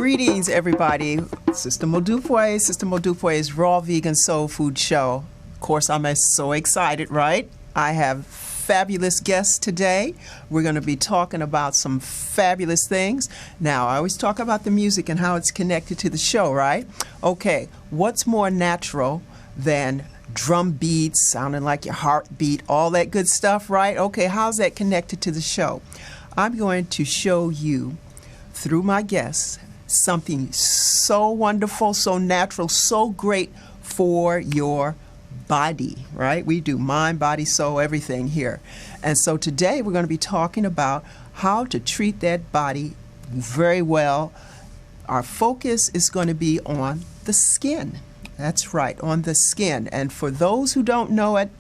Greetings, everybody. Sister Modupe's Raw Vegan Soul Food Show. Of course, I'm so excited, right? I have fabulous guests today. We're going to be talking about some fabulous things. Now, I always talk about the music and how it's connected to the show, right? Okay, what's more natural than drum beats, sounding like your heartbeat, all that good stuff, right? Okay, how's that connected to the show? I'm going to show you, through my guests, something so wonderful, so natural, so great for your body, right? We do mind, body, soul, everything here. And so today we're going to be talking about how to treat that body very well. Our focus is going to be on the skin. That's right, on the skin. And for those who don't know it,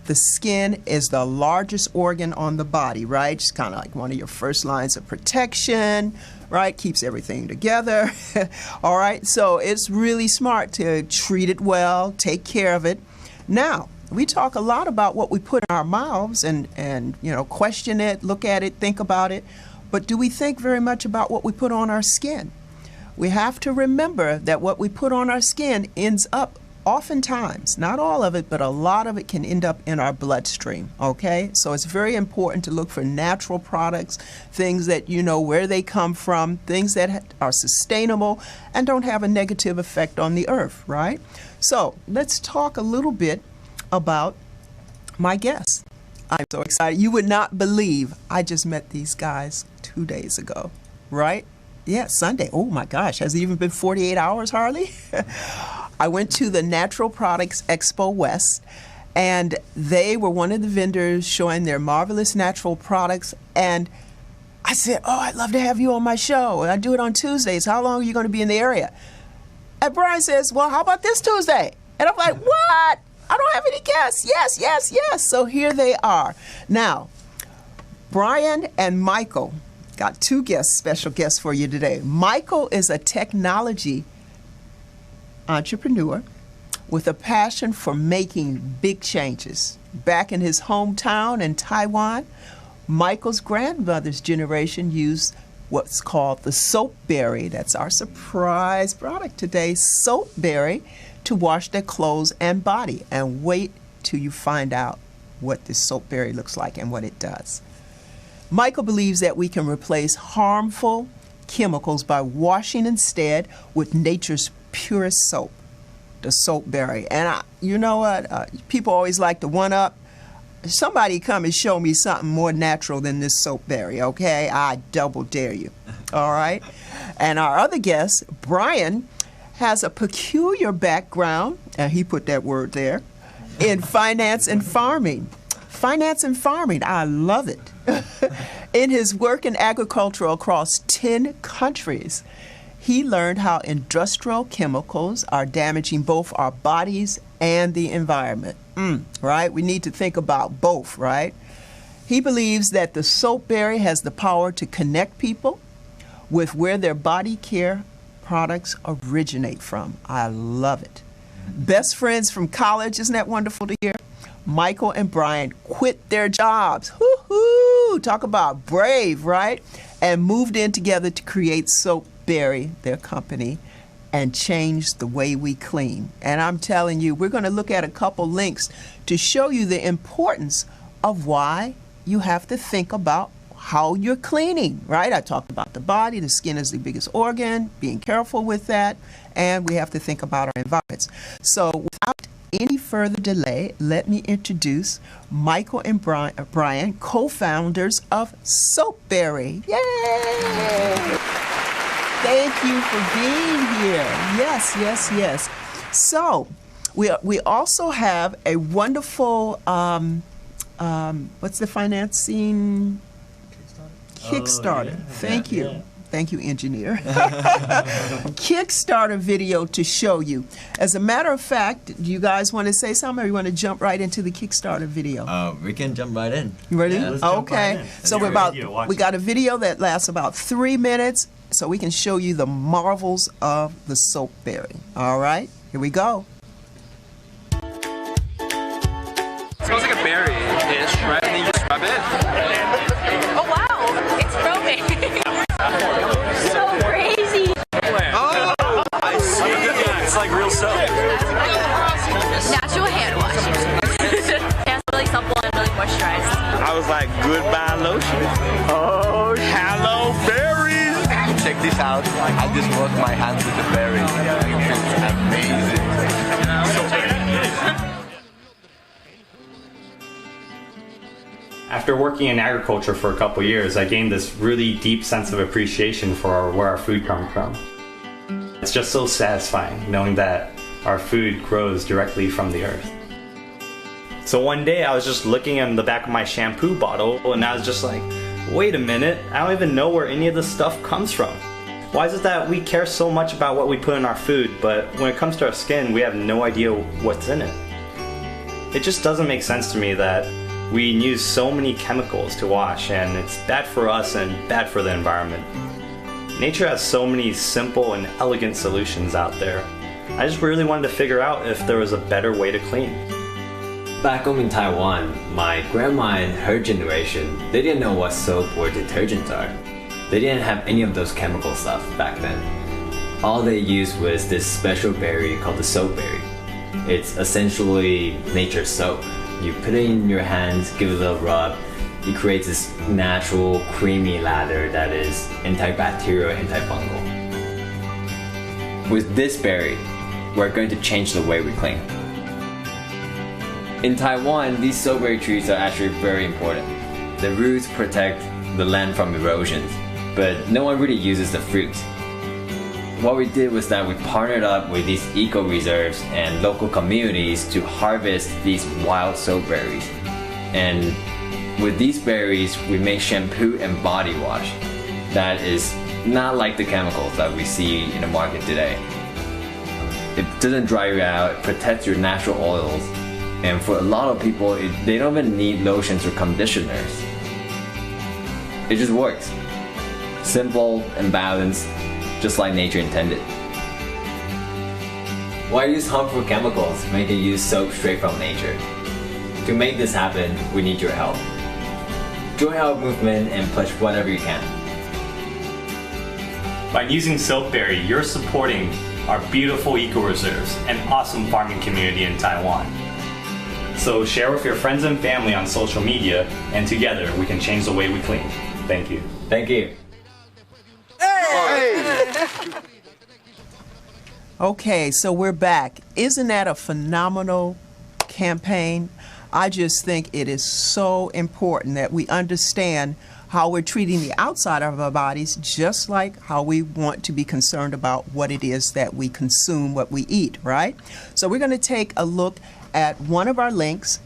the skin is the largest organ on the body, right? It's kind of like one of your first lines of protection, right? Keeps everything together. All right, so it's really smart to treat it well, take care of it. Now, we talk a lot about what we put in our mouths and you know, question it, look at it, think about it. But do we think very much about what we put on our skin? We have to remember that what we put on our skin ends up oftentimes, not all of it, but a lot of it can end up in our bloodstream, okay? So it's very important to look for natural products, things that you know where they come from, things that are sustainable and don't have a negative effect on the earth, right? So let's talk a little bit about my guests. I'm so excited. You would not believe I just met these guys 2 days ago, right? Yeah, Sunday. Oh my gosh, has it even been 48 hours, Harley? I went to the Natural Products Expo West, and they were one of the vendors showing their marvelous natural products. And I said, oh, I'd love to have you on my show. I do it on Tuesdays. How long are you going to be in the area? And Brian says, well, how about this Tuesday? And I'm like, what? I don't have any guests. Yes, yes, yes. So here they are. Now, Brian and Michael got two guests, special guests for you today. Michael is a technology entrepreneur with a passion for making big changes. Back in his hometown in Taiwan, Michael's grandmother's generation used what's called the soapberry. That's our surprise product today, soapberry, to wash their clothes and body. And wait till you find out what this soapberry looks like and what it does. Michael believes that we can replace harmful chemicals by washing instead with nature's purest soap, the soapberry. And you know what? People always like to one-up. Somebody come and show me something more natural than this soapberry, okay? I double dare you, all right? And our other guest, Brian, has a peculiar background, and he put that word there, in finance and farming. Finance and farming, I love it. In his work in agriculture across 10 countries, he learned how industrial chemicals are damaging both our bodies and the environment. Right? We need to think about both, right? He believes that the soapberry has the power to connect people with where their body care products originate from. I love it. Best friends from college, isn't that wonderful to hear? Michael and Brian quit their jobs. Woo-hoo! Talk about brave, right? And moved in together to create Soapberry, their company, and change the way we clean. And I'm telling you, we're going to look at a couple links to show you the importance of why you have to think about how you're cleaning, right? I talked about the body, the skin is the biggest organ, being careful with that, and we have to think about our environments. So without any further delay, let me introduce Michael and Brian, co-founders of Soapberry. Yay! Thank you for being here. Yes, yes, yes. So we also have a wonderful, what's the financing? Kickstarter. Thank you. Yeah. Thank you, engineer. Kickstarter video to show you. As a matter of fact, do you guys want to say something, or you want to jump right into the Kickstarter video? We can jump right in. You ready? Yeah, okay. Right so we got a video that lasts about 3 minutes, so we can show you the marvels of the soapberry. All right, here we go. It smells like a berry-ish, right? And then you just rub it. Oh wow, it's foaming. So crazy. moisturized. I was like, goodbye lotion. Oh, hello berries. Check this out. I just washed my hands with the berries. It's amazing. After working in agriculture for a couple years, I gained this really deep sense of appreciation for where our food comes from. It's just so satisfying knowing that our food grows directly from the earth. So one day I was just looking in the back of my shampoo bottle and I was just like, wait a minute, I don't even know where any of this stuff comes from. Why is it that we care so much about what we put in our food, but when it comes to our skin, we have no idea what's in it? It just doesn't make sense to me that we use so many chemicals to wash, and it's bad for us and bad for the environment. Nature has so many simple and elegant solutions out there. I just really wanted to figure out if there was a better way to clean. Back home in Taiwan, my grandma and her generation, they didn't know what soap or detergents are. They didn't have any of those chemical stuff back then. All they used was this special berry called the soap berry. It's essentially nature's soap. You put it in your hands, give it a little rub, it creates this natural creamy lather that is antibacterial, antifungal. With this berry, we're going to change the way we clean. In Taiwan, these soapberry trees are actually very important. The roots protect the land from erosions, but no one really uses the fruit. What we did was that we partnered up with these eco-reserves and local communities to harvest these wild soap berries. And with these berries, we make shampoo and body wash that is not like the chemicals that we see in the market today. It doesn't dry you out, it protects your natural oils, and for a lot of people, they don't even need lotions or conditioners. It just works. Simple and balanced, just like nature intended. Why use harmful chemicals when you can use soap straight from nature? To make this happen, we need your help. Join our movement and push whatever you can. By using Soapberry, you're supporting our beautiful eco-reserves and awesome farming community in Taiwan. So share with your friends and family on social media, and together we can change the way we clean. Thank you. Thank you. Okay, so we're back. Isn't that a phenomenal campaign? I just think it is so important that we understand how we're treating the outside of our bodies, just like how we want to be concerned about what it is that we consume, what we eat, right? So we're going to take a look at one of our links,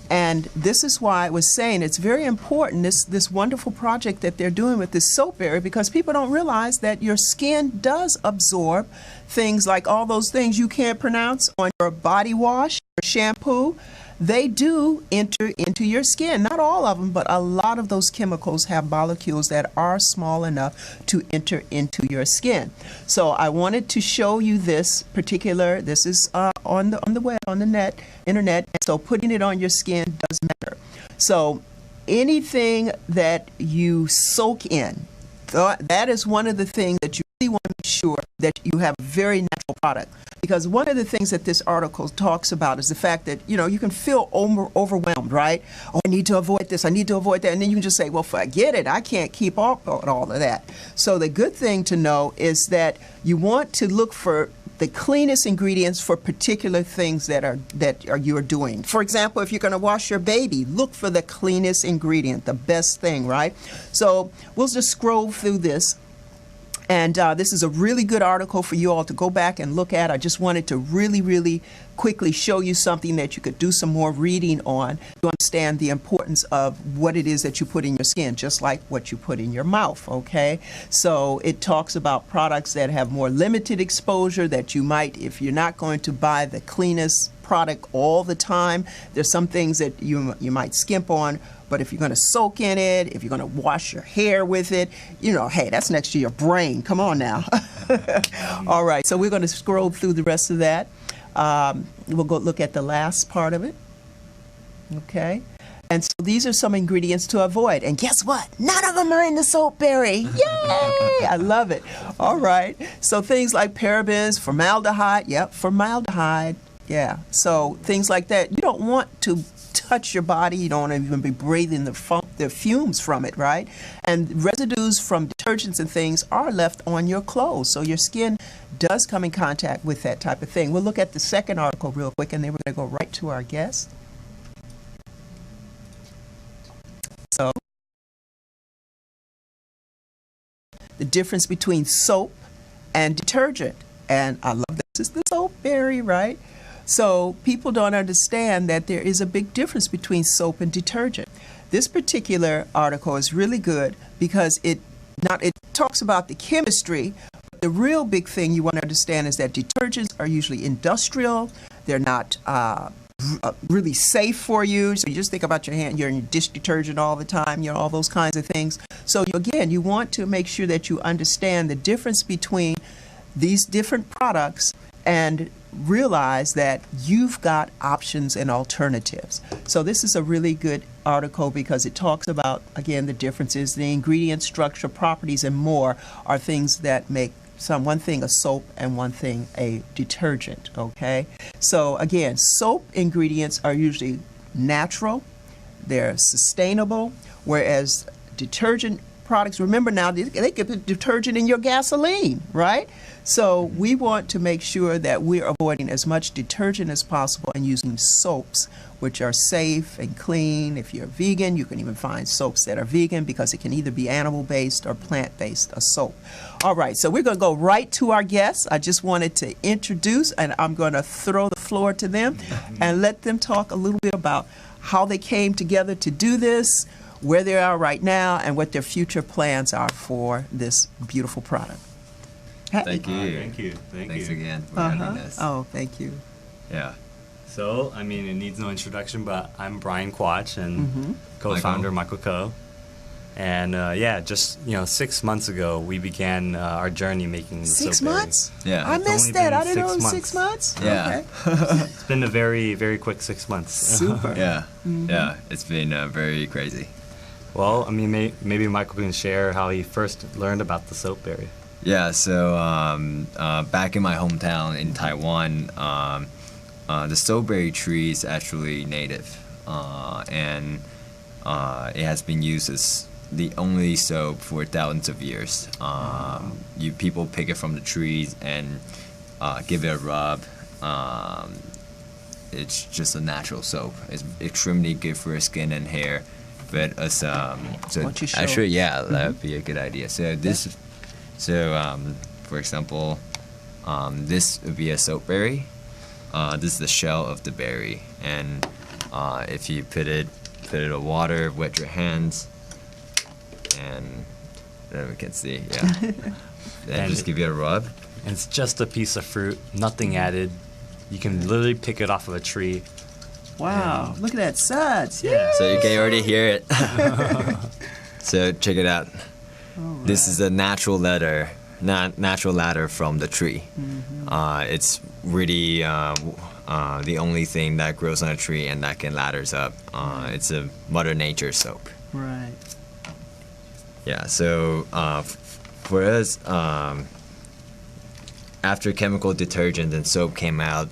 and this is why I was saying it's very important, this wonderful project that they're doing with this Soapberry, because people don't realize that your skin does absorb things like all those things you can't pronounce on your body wash, your shampoo. They do enter into your skin. Not all of them, but a lot of those chemicals have molecules that are small enough to enter into your skin. So I wanted to show you this particular, this is on the web, on the internet, and so putting it on your skin does matter. So anything that you soak in, that is one of the things that you really want to make sure that you have a very natural product. Because one of the things that this article talks about is the fact that, you know, you can feel overwhelmed, right? Oh, I need to avoid this, I need to avoid that. And then you can just say, well, forget it, I can't keep up on all of that. So the good thing to know is that you want to look for the cleanest ingredients for particular things that you're doing. For example, if you're going to wash your baby, look for the cleanest ingredient, the best thing, right? So we'll just scroll through this. And this is a really good article for you all to go back and look at. I just wanted to really, really quickly show you something that you could do some more reading on to understand the importance of what it is that you put in your skin, just like what you put in your mouth, okay? So it talks about products that have more limited exposure that you might, if you're not going to buy the cleanest product all the time, there's some things that you might skimp on. But if you're going to soak in it, if you're going to wash your hair with it, you know, hey, that's next to your brain. Come on now. All right, so we're going to scroll through the rest of that. We'll go look at the last part of it. Okay. And so these are some ingredients to avoid. And guess what? None of them are in the Soapberry. Yay! I love it. All right. So things like parabens, formaldehyde. Yep, formaldehyde. Yeah. So things like that. You don't want to touch your body. You don't want to even be breathing the fumes from it, right? And residues from detergents and things are left on your clothes, so your skin does come in contact with that type of thing. We'll look at the second article real quick, and then we're going to go right to our guest. So, the difference between soap and detergent. And I love this is the soap berry, right? So people don't understand that there is a big difference between soap and detergent. This particular article is really good because it talks about the chemistry. But the real big thing you want to understand is that detergents are usually industrial. They're not really safe for you. So you just think about your hand, you're in your dish detergent all the time, all those kinds of things. So again, you want to make sure that you understand the difference between these different products and realize that you've got options and alternatives. So this is a really good article because it talks about, again, the differences, the ingredient structure, properties, and more are things that make one thing a soap and one thing a detergent, okay? So again, soap ingredients are usually natural, they're sustainable, whereas detergent products, remember now, they can put detergent in your gasoline, right? So we want to make sure that we're avoiding as much detergent as possible and using soaps, which are safe and clean. If you're vegan, you can even find soaps that are vegan because it can either be animal-based or plant-based, a soap. All right, so we're going to go right to our guests. I just wanted to introduce, and I'm going to throw the floor to them and let them talk a little bit about how they came together to do this, where they are right now, and what their future plans are for this beautiful product. Thank you. Thank you. Thanks again for having us. Oh, thank you. Yeah. So, I mean, it needs no introduction, but I'm Brian Quach and co-founder Michael Coe. And just 6 months ago, we began our journey making the Six soap berry. months? Yeah. I It's missed only that. been I didn't know it 6 was months. 6 months. Yeah. Okay. It's been a very, very quick 6 months. Super. Yeah. Yeah. It's been very crazy. Well, I mean, maybe Michael can share how he first learned about the soap berry. Yeah. So back in my hometown in Taiwan, the soapberry tree is actually native, and it has been used as the only soap for thousands of years. People pick it from the trees and give it a rub. It's just a natural soap. It's extremely good for skin and hair. But as don't you show? actually, yeah, that would be a good idea. So for example, this would be a soap berry. This is the shell of the berry, and if you put it in water, wet your hands, and then we can see, yeah. Then just give it a rub. And it's just a piece of fruit, nothing added. You can literally pick it off of a tree. Wow. Look at that suds. Yeah. So you can already hear it. So check it out. Right. This is a natural ladder from the tree. It's really the only thing that grows on a tree and that can ladders up. It's a Mother Nature soap. Right. Yeah. So for us, after chemical detergent and soap came out,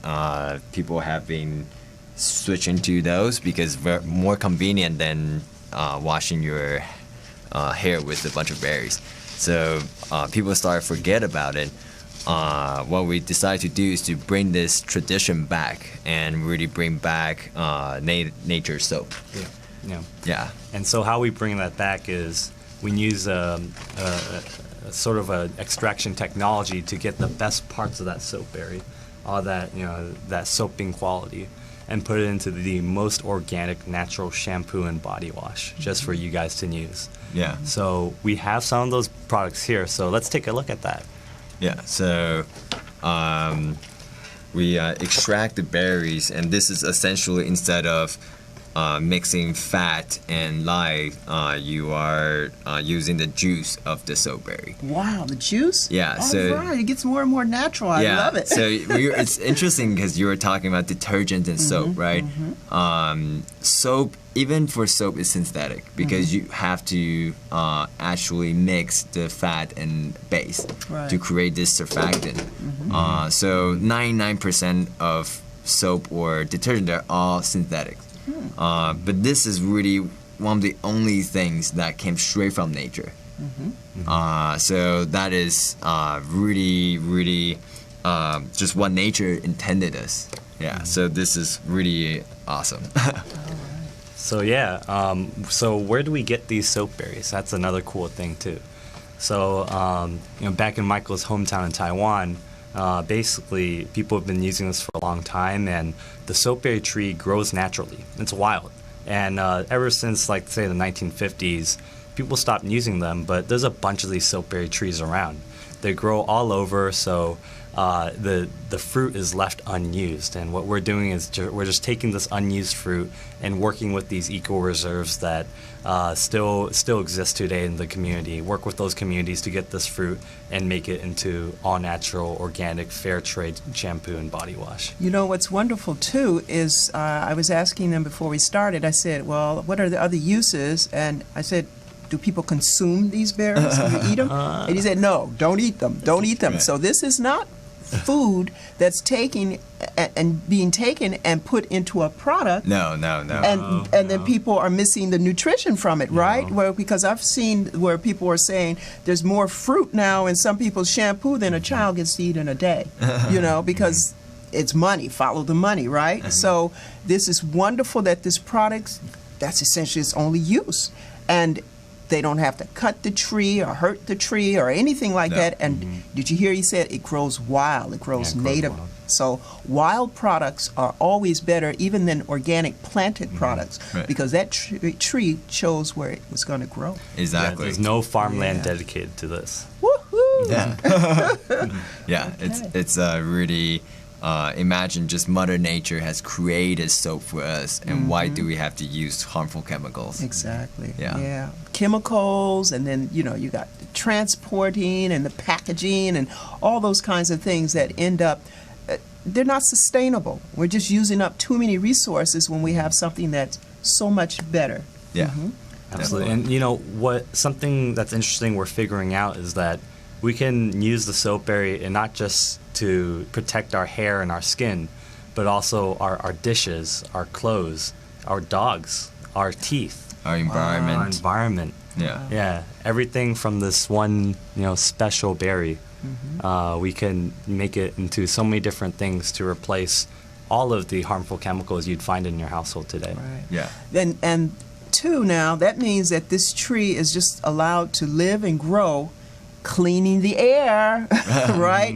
people have been switching to those because they're more convenient than washing your hair with a bunch of berries. So people started to forget about it. What we decided to do is to bring this tradition back and really bring back nature soap. Yeah. And so how we bring that back is we use a sort of a extraction technology to get the best parts of that soap berry, all that that soaping quality, and put it into the most organic, natural shampoo and body wash just for you guys to use. Yeah. So we have some of those products here. So let's take a look at that. Yeah. So we extract the berries, and this is essentially instead of mixing fat and lye, you are using the juice of the soap berry. Wow, the juice? Yeah, All so- right, it gets more and more natural. I love it. So it's interesting because you were talking about detergent and soap, right? Soap, even for soap, is synthetic because you have to actually mix the fat and base Right. to create this surfactant. So 99% of soap or detergent are all synthetic. But this is really one of the only things that came straight from nature. So that is really, really just what nature intended us. Yeah. So this is really awesome. So yeah, so where do we get these soap berries? That's another cool thing too. So back in Michael's hometown in Taiwan, basically people have been using this for a long time, and the soapberry tree grows naturally. It's wild, and ever since like say the 1950s, people stopped using them. But there's a bunch of these soapberry trees around. They grow all over, so the fruit is left unused, and what we're doing is we're just taking this unused fruit and working with these eco reserves that still exist today in the community. Work with those communities to get this fruit and make it into all natural, organic, fair trade shampoo and body wash. You know what's wonderful too is I was asking them before we started. I said, "Well, what are the other uses?" And I said, "Do people consume these berries? Do you eat them?" And he said, "No, don't eat them. Don't eat them." So this is not food that's taking and being taken and put into a product. No. And then people are missing the nutrition from it, right? Well, because I've seen where people are saying there's more fruit now in some people's shampoo than a child gets to eat in a day, because it's money, follow the money, right? So this is wonderful that this product, that's essentially its only use. And they don't have to cut the tree or hurt the tree or anything like that. And did you hear he said it grows wild, it grows native. wild. So wild products are always better even than organic planted products because that tree chose where it was going to grow. Yeah, Exactly. there's no farmland dedicated to this. Woohoo! Yeah, it's really imagine just Mother Nature has created soap for us, and why do we have to use harmful chemicals? Exactly. Yeah. Chemicals, and then you got the transporting and the packaging and all those kinds of things that end up they're not sustainable. We're just using up too many resources when we have something that's so much better. Yeah. Absolutely. And something that's interesting we're figuring out is that we can use the soapberry and not just to protect our hair and our skin, but also our dishes, our clothes, our dogs, our teeth, Our environment. our environment. Yeah. Everything from this one, special berry. We can make it into so many different things to replace all of the harmful chemicals you'd find in your household today. Right. Yeah. And two, now that means that this tree is just allowed to live and grow, cleaning the air. right.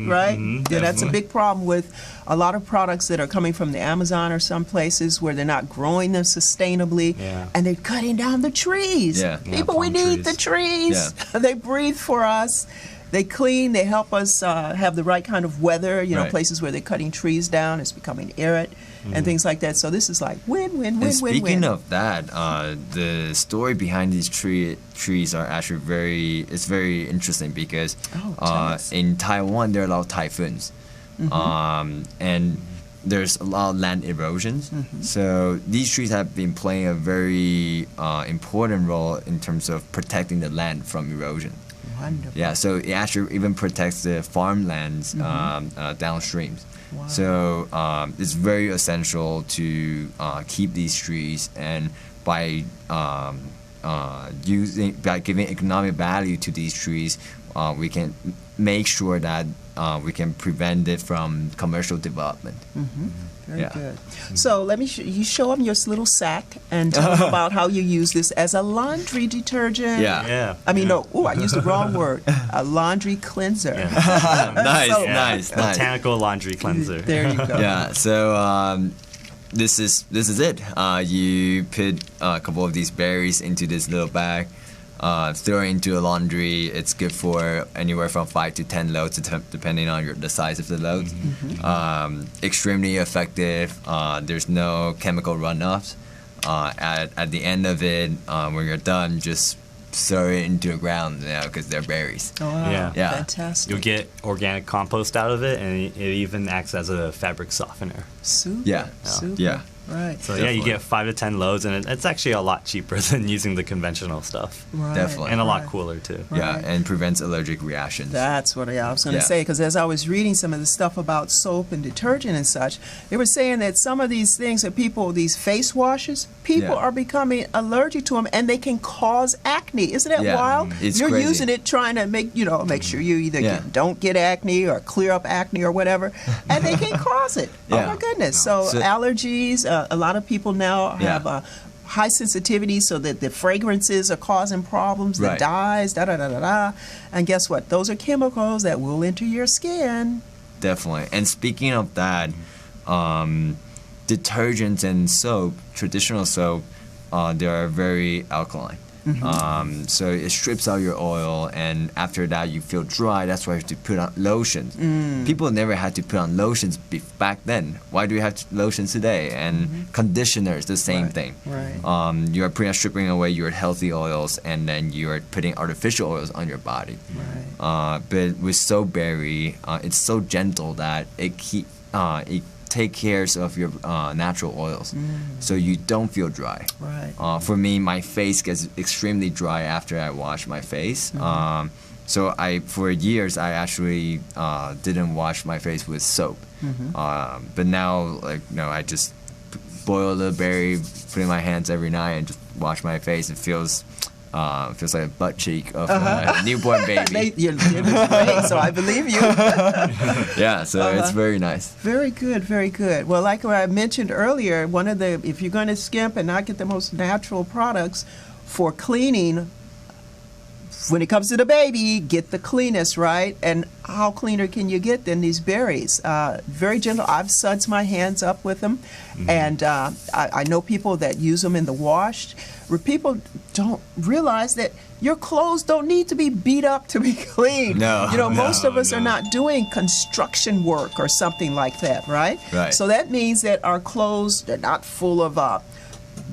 Yeah, that's a big problem with a lot of products that are coming from the Amazon or some places where they're not growing them sustainably, and they're cutting down the trees. Yeah. People, we palm need trees. the trees. Yeah. They breathe for us. They clean. They help us have the right kind of weather. Right. Places where they're cutting trees down, it's becoming arid and things like that. So this is like win, win, win, And win, speaking win. of that, the story behind these trees are actually very interesting because Oh, tell us. in Taiwan there are a lot of typhoons, and there's a lot of land erosions. So these trees have been playing a very important role in terms of protecting the land from erosion. Wonderful. Yeah, so it actually even protects the farmlands downstream. Wow. So it's very essential to keep these trees, and by giving economic value to these trees, we can make sure that we can prevent it from commercial development. Very Yeah. good. So let me you show them your little sack and tell them about how you use this as a laundry detergent. Yeah. I mean, no. Oh, I used the wrong word. A laundry cleanser. Nice. Botanical laundry cleanser. There you go. Yeah. So this is it. You put a couple of these berries into this little bag. Throw it into a laundry. It's good for anywhere from 5 to 10 loads, depending on the size of the load. Extremely effective. There's no chemical runoffs. At the end of it, when you're done, just throw it into the ground, because they're berries. Oh, wow. Yeah. Fantastic. You'll get organic compost out of it, and it even acts as a fabric softener. Super. Yeah. Super. Yeah. right. So yeah, you Definitely. get 5 to 10 loads, and it's actually a lot cheaper than using the conventional stuff, Right. Definitely. and a lot Right. cooler too. Yeah, Right. and prevents allergic reactions. That's what I was going to Yeah. say, because as I was reading some of the stuff about soap and detergent and such, they were saying that some of these things that people, these face washes, people Yeah. are becoming allergic to them, and they can cause acne. Isn't that Yeah. wild? It's You're crazy. using it trying to make sure you either Yeah. don't get acne or clear up acne or whatever, and they can cause it. Oh Yeah. my goodness! So, So- allergies. A lot of people now Yeah. have. High sensitivity, so that the fragrances are causing problems, the Right. dyes, da da da da da. And guess what? Those are chemicals that will enter your skin. Definitely. And speaking of that, detergents and soap, traditional soap, they are very alkaline. So it strips out your oil, and after that you feel dry. That's why you have to put on lotions. People never had to put on lotions back then. Why do we have lotions today? And conditioners, the same Right, thing. right. You are pretty much stripping away your healthy oils, and then you are putting artificial oils on your body. But with soapberry, it's so gentle that it take care of your natural oils, so you don't feel dry. Right. For me, my face gets extremely dry after I wash my face. So for years I actually didn't wash my face with soap. But now, I just boil the berry, put it in my hands every night, and just wash my face. It feels like a butt cheek of a newborn baby. You're great, so I believe you. Yeah, so it's very nice. Very good, very good. Well, like I mentioned earlier, if you're going to skimp and not get the most natural products for cleaning, when it comes to the baby, get the cleanest, right? And how cleaner can you get than these berries? Very gentle. I've sudsed my hands up with them, and I know people that use them in the wash. Where people don't realize that your clothes don't need to be beat up to be clean. No, most of us no. are not doing construction work or something like that, right? Right. So that means that our clothes, they're not full of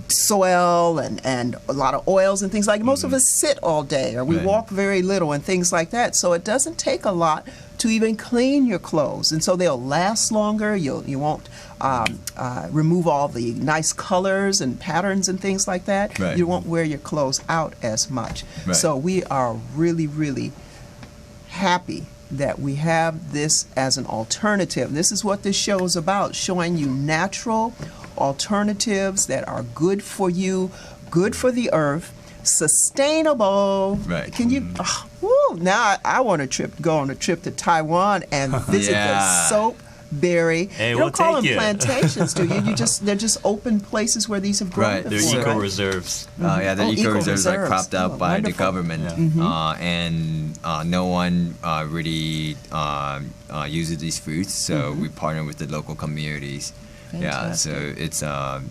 soil and a lot of oils and things like. Most of us sit all day, or we Right. walk very little and things like that. So it doesn't take a lot to even clean your clothes, and so they'll last longer. You won't remove all the nice colors and patterns and things like that. Right. You won't wear your clothes out as much. Right. So we are really, really happy that we have this as an alternative. This is what this show is about, showing you natural alternatives that are good for you, good for the earth, sustainable. Right. Can you? Now I want to go on a trip to Taiwan and visit Yeah. the soapberry. Hey, you we'll don't call take them you. plantations, do you? They're just open places where these have grown Right. They're before, eco right? reserves. Yeah, the Oh, eco reserves are eco-reserves. cropped up Oh, by the wonderful. government, and no one really uses these fruits. So we partner with the local communities. Yeah, so it's a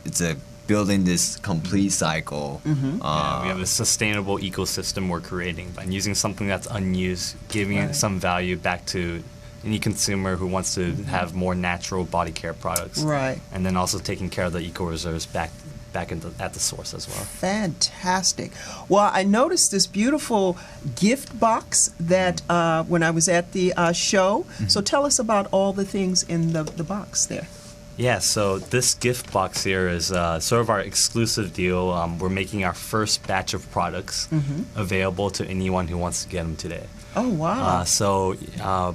building this complete cycle. Yeah, we have a sustainable ecosystem we're creating by using something that's unused, giving it some value back to any consumer who wants to have more natural body care products. Right. And then also taking care of the eco reserves back at the source as well. Fantastic. Well, I noticed this beautiful gift box that when I was at the show. So tell us about all the things in the box there. Yeah, so this gift box here is sort of our exclusive deal. We're making our first batch of products available to anyone who wants to get them today. Oh, wow. So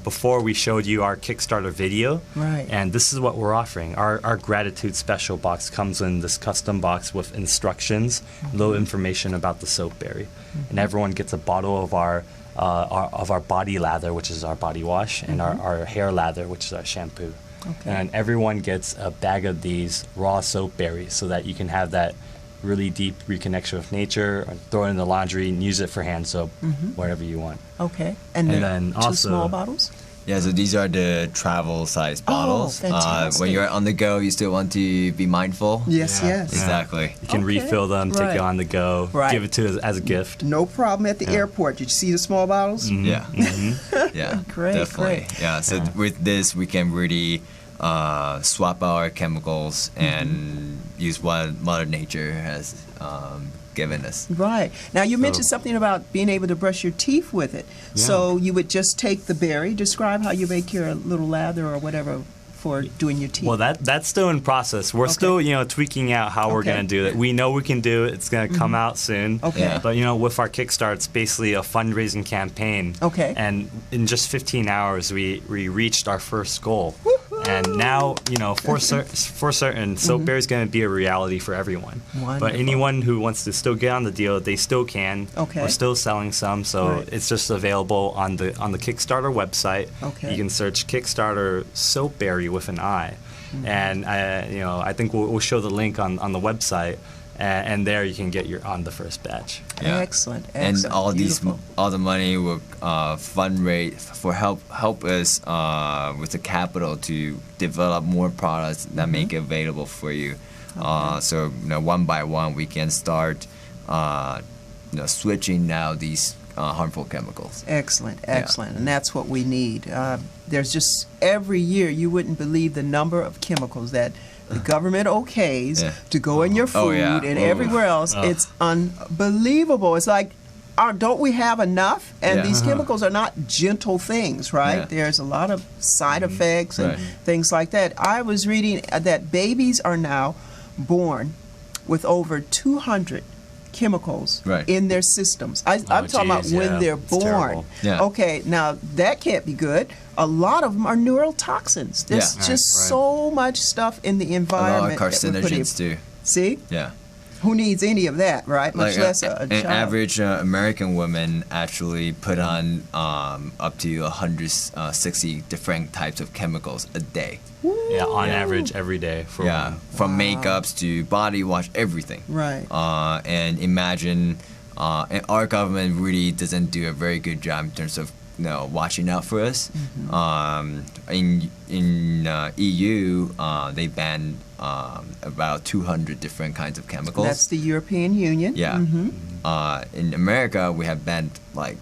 before we showed you our Kickstarter video, Right. and this is what we're offering. Our gratitude special box comes in this custom box with instructions, little information about the soapberry, and everyone gets a bottle of our body lather, which is our body wash, and our hair lather, which is our shampoo. Okay. And everyone gets a bag of these raw soap berries so that you can have that really deep reconnection with nature, or throw it in the laundry and use it for hand soap, wherever you want. Okay. And And then then two also- small bottles? Yeah, so these are the travel size bottles. fantastic. When you're on the go, you still want to be mindful. Yes, Yeah. yes. Exactly. You can Okay. refill them, take Right. it on the go, Right. give it to as a gift. No problem at the airport. Did you see the small bottles? Yeah. Yeah. Great, Definitely. great. Yeah. So with this, we can really swap our chemicals and use what Mother Nature has given us. Right. Now, you mentioned something about being able to brush your teeth with it. So you would just take the berry, describe how you make your little lather or whatever for doing your teeth? Well, that's still in process. We're still, tweaking out how we're Okay. going to do it. We know we can do it. It's going to come out soon. Okay. Yeah. But, with our Kickstart, it's basically a fundraising campaign. Okay. And in just 15 hours, we reached our first goal. And now, for certain, Soapberry is going to be a reality for everyone. Wonderful. But anyone who wants to still get on the deal, they still can. Okay. We're still selling some, so Right. it's just available on the Kickstarter website. Okay. You can search Kickstarter Soapberry with an I, and I think we'll show the link on the website, and there you can get on the first batch. Yeah. Excellent. And Excellent. Beautiful. all the money will fundraise for help us with the capital to develop more products that make it available for you. So one by one we can start switching now these harmful chemicals. Excellent, excellent. And that's what we need. There's just every year you wouldn't believe the number of chemicals that the government okays Yeah. to go in your food Oh, yeah. and Oh. everywhere else. It's unbelievable. It's like, don't we have enough? And Yeah. these chemicals are not gentle things, right? Yeah. There's a lot of side effects and Right. things like that. I was reading that babies are now born with over 200 chemicals Right. in their systems. I'm talking about geez, when yeah. they're It's born. terrible. Yeah. Okay, now that can't be good. A lot of them are neurotoxins. There's Yeah. just Right. so much stuff in the A lot environment. of that we put in. carcinogens too. See? Yeah. Who needs any of that, right? Much Like less a an child. average American woman actually put on up to 160 different types of chemicals a day. Yeah, on average every day for Yeah, women. from makeups to body wash, everything. Right. And imagine, and our government really doesn't do a very good job in terms of watching out for us. In EU, they banned about 200 different kinds of chemicals. That's the European Union. Yeah. In America, we have banned like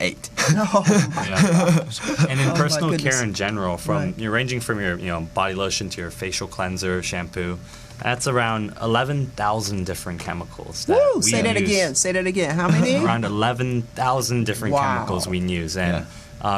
8. Oh, Yeah. And in my personal goodness. care in general, Right. you're ranging from your body lotion to your facial cleanser, shampoo, that's around 11,000 different chemicals. That Woo! we Say that use. again. Say that again. How many? Around 11,000 different Wow. chemicals we use, and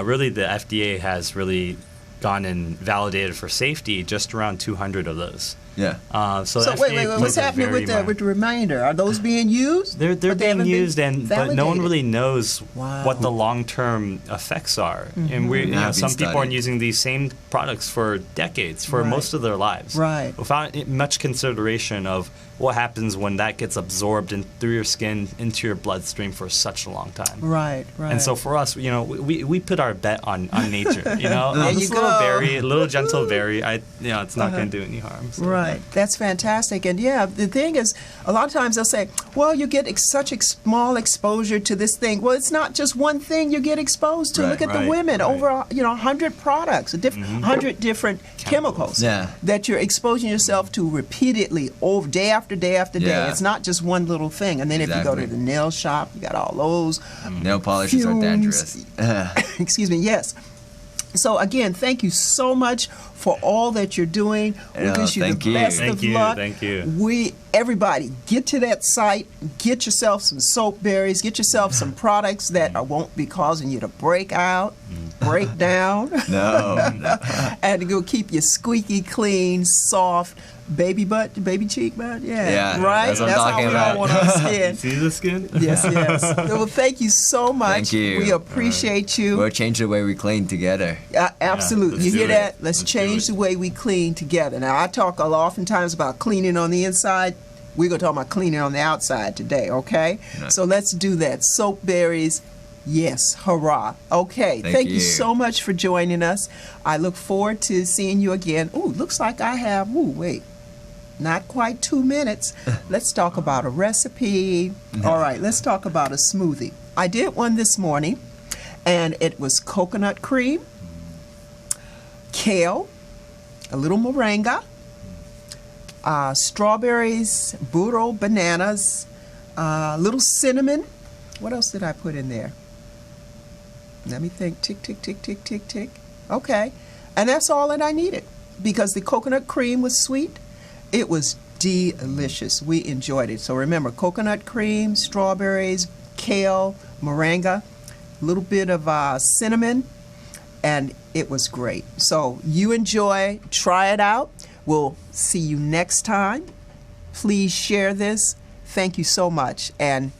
really the FDA has really gone and validated for safety just around 200 of those. Yeah. So So the wait, FDA what's plays a happening very with the remainder? Are those being used? They're But they being haven't been used, but no one validated? really knows Wow. what the long-term effects are. And we, Not some been people are studied. using these same products for decades, for Right. most of their lives, Right. without much consideration of what happens when that gets absorbed through your skin into your bloodstream for such a long time. Right, right. And so for us, we put our bet on nature. There This you little go. berry, a little gentle berry, it's not going to do any harm. So. Right. That's fantastic. And yeah, the thing is, a lot of times they'll say, well, you get such small exposure to this thing. Well, it's not just one thing you get exposed to. Right, Look at the right, women, right. over 100 products, 100 different chemicals Yeah. that you're exposing yourself to repeatedly over day after day after day. Yeah. It's not just one little thing. And then if you go to Exactly. the nail shop, you got all those Nail polishes are dangerous. excuse me, yes. So again, thank you so much for all that you're doing. We Yeah, wish you the thank you. best Thank of you, luck. thank you. Everybody, get to that site, get yourself some soap berries, get yourself some products that won't be causing you to break out, break down, No. and it'll keep you squeaky clean, soft, baby butt, baby cheek butt. Yeah, Yeah, right. that's what I'm how talking we all about. want our skin. See the skin? Yes, yes. Well, thank you so much. Thank you. We appreciate you. We'll change the way we clean together. Absolutely. let's You do hear it. that? Let's Let's change do the it. way we clean together. Now, I talk oftentimes about cleaning on the inside. We're going to talk about cleaning on the outside today, okay? Nice. So let's do that. Soap berries, yes, hurrah. Okay, thank you you. so much for joining us. I look forward to seeing you again. Ooh, looks like I have, not quite 2 minutes. Let's talk about a recipe. All right, let's talk about a smoothie. I did one this morning, and it was coconut cream, kale, a little moringa, strawberries, burro, bananas, little cinnamon. What else did I put in there? Let me think. Tick, tick, tick, tick, tick, tick. Okay. And that's all that I needed because the coconut cream was sweet. It was delicious. We enjoyed it. So remember, coconut cream, strawberries, kale, moringa, a little bit of cinnamon, and it was great. So you enjoy, try it out. We'll see you next time. Please share this. Thank you so much. And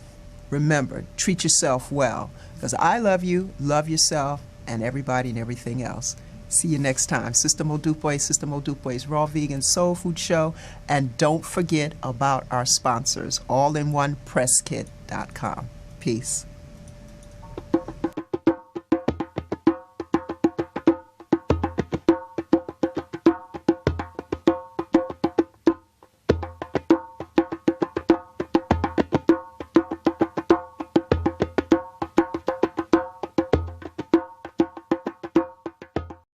remember, treat yourself well, because I love you, love yourself, and everybody and everything else. See you next time. Sister Mo Dupue's Raw Vegan Soul Food Show. And don't forget about our sponsors, allinonepresskit.com. Peace.